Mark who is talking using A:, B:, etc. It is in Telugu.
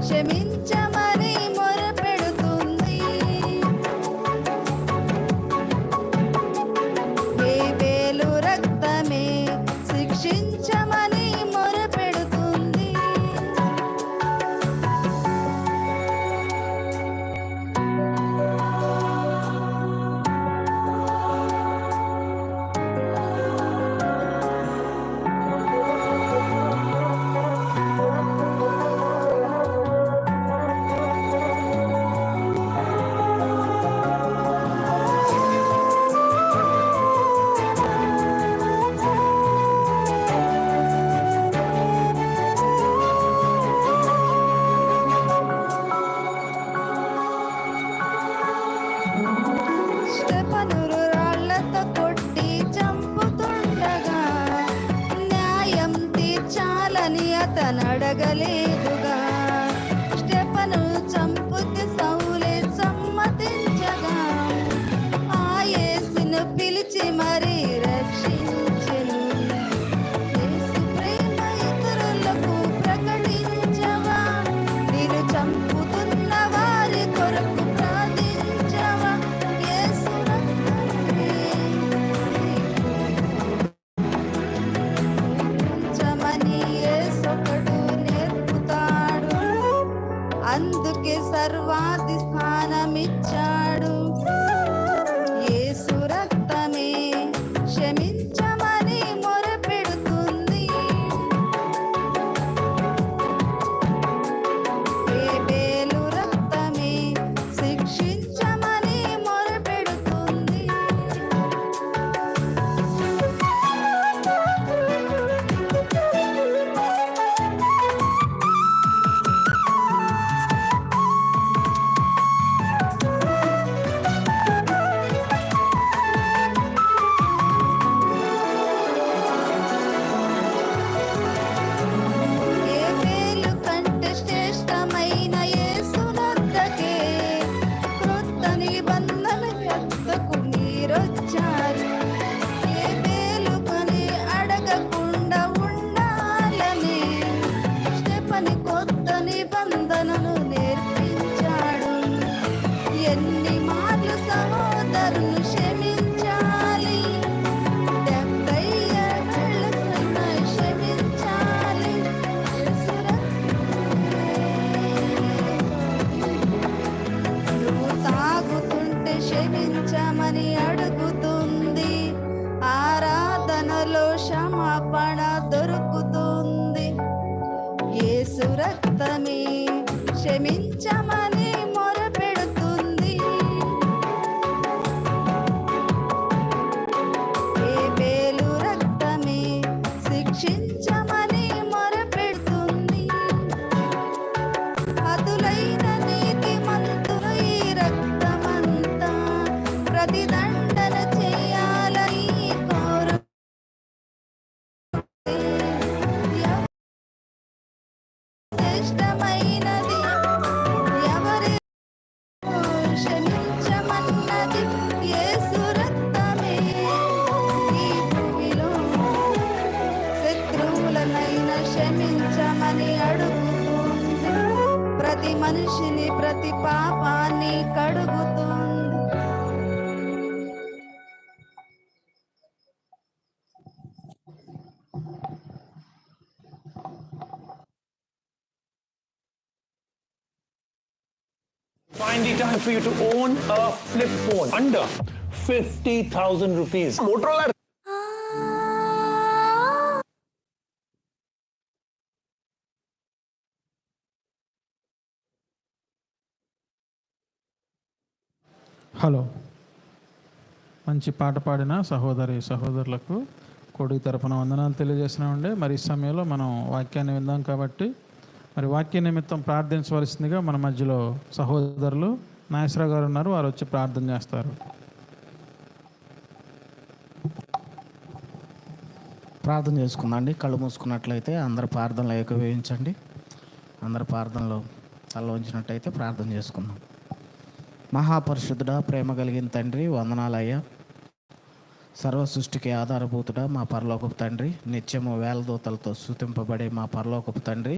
A: క్షమించమని మొరపెడుతుంది. హేబేలు రక్తమే శిక్షించమని మొరపెడుతుంది. స్టెఫనును రాళ్లతో కొట్టి చంపుతుండగా న్యాయం తీర్చాలని అతను అడగలేదుగా. స్టెఫను చంపుకి సౌలే సమ్మతించగా ఆ యేసును పిలిచి మరీ రక్షించెను. యేసు ప్రేమ ఇతరులకు ప్రకటించవా, నేను చంపుతున్న వారి కొరకు ప్రార్థించవా. యేసు రక్తమే ఉంచమని యేసొకడు నేర్పుతాడు. అందుకే సర్వాది స్థానమిచ్చాడు. యేసు రక్తమే క్షమించమని మొరపెడుతుంది. హేబేలు రక్తమే శిక్షించమని మొరపెడుతుంది. హేబేలు కంటే శ్రేష్టమైన యేసు వద్దకే క్రొత్త నిబంధన యొద్దకు మీరొచ్చారు. హేబేలు కొని అడగకుండా ఉండాలని స్టెఫను కొత్త నిబంధనను నేర్పించాడు. ఎన్ని మార్లు సహోదరులు క్షమించాలి? 70 ఏళ్లకైనా క్షమించాలి. యేసు రక్తమే. నువ్వు తాగుతుంటే క్షమించమని అడుగుతుంది. ఆరాధనలో క్షమాపణ దొరుకుతుంది. యేసు రక్తమే క్షమించమని మొరపెడుతుంది. హేబేలు రక్తమే శిక్షించమని మొరపెడుతుంది. హతులైన నీతిమంతులు ఈ రక్తమంతా ప్రతిదండన చేయాలని కోరు. శ్రేష్టమైనది ఎవరి క్షమించమన్నది యేసు రక్తమే. ఈ భూమిలో శత్రువులనైనా క్షమించమని అడుగుతుంది. ప్రతి మనిషిని ప్రతి పాపాన్ని కడుగుతుంది.
B: Finally, time for you to own a flip phone under 50,000 rupees. Motorola.
C: Hello, మంచి పాట పాడిన సహోదరులకు కొడుకు తరపున వందనాలు తెలియజేస్తున్నామండి. మరి ఈ సమయంలో మనం వాక్యాన్ని విందాం కాబట్టి మరి వాక్య నిమిత్తం ప్రార్థించవలసిందిగా మన మధ్యలో సహోదరులు నాగేశ్వరరావు గారు ఉన్నారు. వారు వచ్చి ప్రార్థన చేస్తారు.
D: ప్రార్థన చేసుకుందాం అండి. కళ్ళు మూసుకున్నట్లయితే అందరు ప్రార్థనలు ఏకీభవించండి. అందరు ప్రార్థనలో తల వంచినట్టయితే ప్రార్థన చేసుకుందాం. మహాపరిశుద్ధుడా, ప్రేమ కలిగిన తండ్రి, వందనాలయ్యా. సర్వ సృష్టికి ఆధారభూతుడా మా పరలోకపు తండ్రి, నిత్యము వేల దూతలతో స్తుతింపబడే మా పరలోకపు తండ్రి,